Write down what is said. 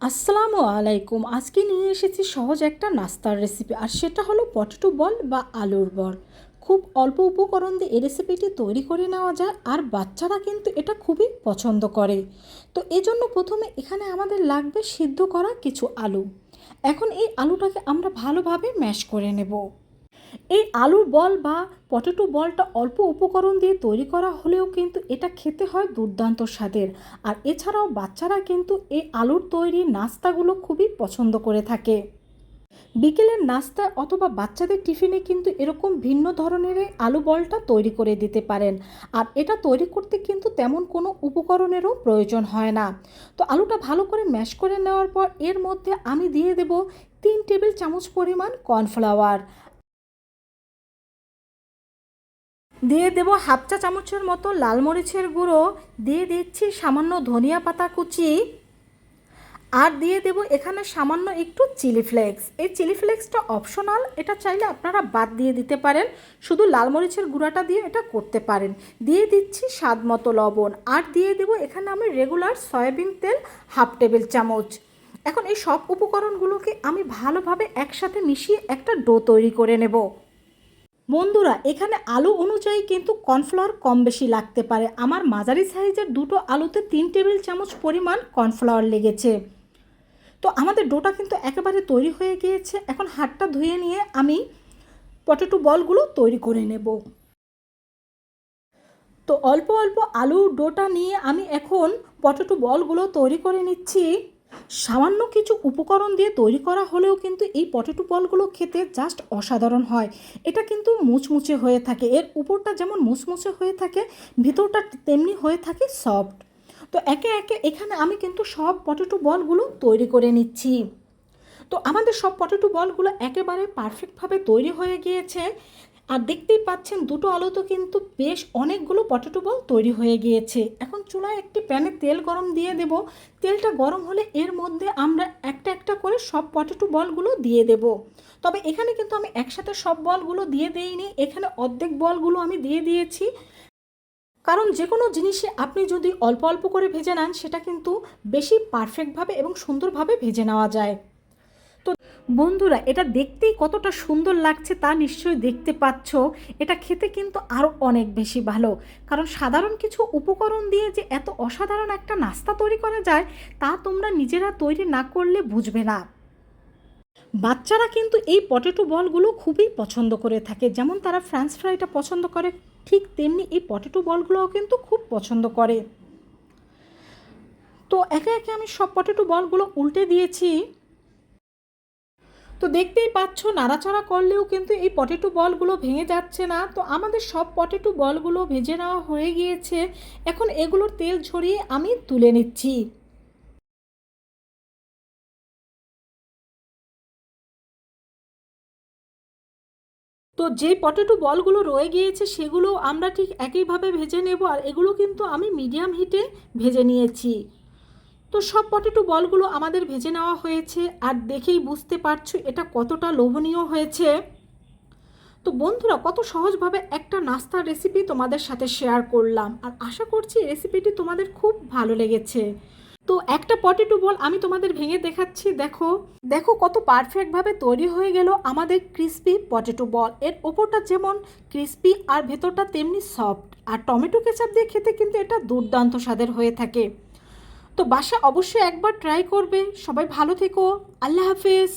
আসসালামু আলাইকুম। আজকে নিয়ে এসেছি সহজ একটা নাস্তার রেসিপি, আর সেটা হলো পটেটো বল বা আলুর বল। খুব অল্প উপকরণ দিয়ে এই রেসিপিটি তৈরি করে নেওয়া যায়, আর বাচ্চারা কিন্তু এটা খুবই পছন্দ করে। তো এজন্য প্রথমে এখানে আমাদের লাগবে সিদ্ধ করা কিছু আলু। এখন এই আলুটাকে আমরা ভালোভাবে ম্যাশ করে নেব। এই আলুর বল বা পটেটো বলটা অল্প উপকরণ দিয়ে তৈরি করা হলেও কিন্তু এটা খেতে হয় দুর্দান্ত স্বাদের। আর এছাড়াও বাচ্চারা কিন্তু এই আলুর তৈরি নাস্তাগুলো খুবই পছন্দ করে থাকে। বিকেলের নাস্তা অথবা বাচ্চাদের টিফিনে কিন্তু এরকম ভিন্ন ধরনের এই আলু বলটা তৈরি করে দিতে পারেন। আর এটা তৈরি করতে কিন্তু তেমন কোনো উপকরণেরও প্রয়োজন হয় না। তো আলুটা ভালো করে ম্যাশ করে নেওয়ার পর এর মধ্যে আমি দিয়ে দেব 3 টেবিল চামচ পরিমাণ কর্নফ্লাওয়ার। দিয়ে দেব হাফ চা চামচের মতো লাল মরিচের গুঁড়ো। দিয়ে দিচ্ছি সামান্য ধনিয়া পাতা কুচি। আর দিয়ে দেব এখানে সামান্য একটু চিলি ফ্লেক্স। এই চিলি ফ্লেক্সটা অপশনাল, এটা চাইলে আপনারা বাদ দিয়ে দিতে পারেন, শুধু লাল মরিচের গুঁড়াটা দিয়ে এটা করতে পারেন। দিয়ে দিচ্ছি স্বাদ মতো লবণ। আর দিয়ে দেব এখানে আমি রেগুলার সয়াবিন তেল হাফ টেবিল চামচ। এখন এই সব উপকরণগুলোকে আমি ভালোভাবে একসাথে মিশিয়ে একটা ডো তৈরি করে নেব। বন্ধুরা, এখানে আলু অনুযায়ী কিন্তু কর্নফ্লাওয়ার কম বেশি লাগতে পারে। আমার মাঝারি সাইজের দুটো আলুতে 3 টেবিল চামচ পরিমাণ কর্নফ্লাওয়ার লেগেছে। তো আমাদের ডোটা কিন্তু একেবারে তৈরি হয়ে গিয়েছে। এখন হাতটা ধুয়ে নিয়ে আমি পটেটো বলগুলো তৈরি করে নেব। তো অল্প অল্প আলুর ডোটা নিয়ে আমি এখন পটেটো বলগুলো তৈরি করে নিচ্ছি। সামান্য কিছু উপকরণ দিয়ে তৈরি করা হলেও কিন্তু এই পটেটো বলগুলো খেতে জাস্ট অসাধারণ হয়। এটা কিন্তু মুচমুচে হয়ে থাকে, এর উপরটা যেমন মুচমুচে হয়ে থাকে, ভিতরটা তেমনি হয়ে থাকে সফট। তো একে একে এখানে আমি কিন্তু সব পটেটো বলগুলো তৈরি করে নিচ্ছি। তো আমাদের সব পটেটো বলগুলো একেবারে পারফেক্টভাবে তৈরি হয়ে গিয়েছে। আর দেখতেই পাচ্ছেন দুটো আলুতে কিন্তু বেশ অনেকগুলো পটেটো বল তৈরি হয়ে গিয়েছে। এখন চুলায় একটি প্যানে তেল গরম দিয়ে দেব। তেলটা গরম হলে এর মধ্যে আমরা একটা একটা করে সব পটেটো বলগুলো দিয়ে দেব। তবে এখানে কিন্তু আমি একসাথে সব বলগুলো দিয়ে দেইনি, এখানে অর্ধেক বলগুলো আমি দিয়ে দিয়েছি। কারণ যে কোনো জিনিসে আপনি যদি অল্প অল্প করে ভেজে নেন, সেটা কিন্তু বেশি পারফেক্টভাবে এবং সুন্দরভাবে ভেজে নেওয়া যায়। তো বন্ধুরা, এটা দেখতেই কতটা সুন্দর লাগছে তা নিশ্চয়ই দেখতে পাচ্ছ। এটা খেতে কিন্তু আরও অনেক বেশি ভালো, কারণ সাধারণ কিছু উপকরণ দিয়ে যে এত অসাধারণ একটা নাস্তা তৈরি করা যায় তা তোমরা নিজেরা তৈরি না করলে বুঝবে না। বাচ্চারা কিন্তু এই পটেটো বলগুলো খুবই পছন্দ করে থাকে। যেমন তারা ফ্রেঞ্চ ফ্রাইটা পছন্দ করে, ঠিক তেমনি এই পটেটো বলগুলোও কিন্তু খুব পছন্দ করে। তো একে একে আমি সব পটেটো বলগুলো উল্টে দিয়েছি। তো দেখতেই পাচ্ছ নাড়াচাড়া করলেও কিন্তু এই পটেটো বলগুলো ভেঙে যাচ্ছে না। তো আমাদের সব পটেটো বলগুলো ভেজে নেওয়া হয়ে গিয়েছে। এখন এগুলোর তেল ঝরিয়ে আমি তুলে নিচ্ছি। তো যেই পটেটো বলগুলো রয়ে গিয়েছে সেগুলো আমরা ঠিক একইভাবে ভেজে নেব। আর এগুলো কিন্তু আমি মিডিয়াম হিটে ভেজে নিয়েছি। তো সব পটেটো বলগুলো আমাদের ভেজে নেওয়া হয়েছে, আর দেখেই বুঝতে পারছো এটা কতটা লোভনীয় হয়েছে। তো বন্ধুরা, কত সহজভাবে একটা নাস্তার রেসিপি তোমাদের সাথে শেয়ার করলাম, আর আশা করছি রেসিপিটি তোমাদের খুব ভালো লেগেছে। তো একটা পটেটো বল আমি তোমাদের ভেঙে দেখাচ্ছি। দেখো দেখো কত পারফেক্টভাবে তৈরি হয়ে গেল আমাদের ক্রিস্পি পটেটো বল। এর ওপরটা যেমন ক্রিস্পি আর ভেতরটা তেমনি সফট, আর টমেটো কেচাপ দিয়ে খেতে কিন্তু এটা দুর্দান্ত স্বাদের হয়ে থাকে। তো বাসা অবশ্যই একবার ট্রাই করবে। সবাই ভালো থেকো। আল্লাহ হাফেজ।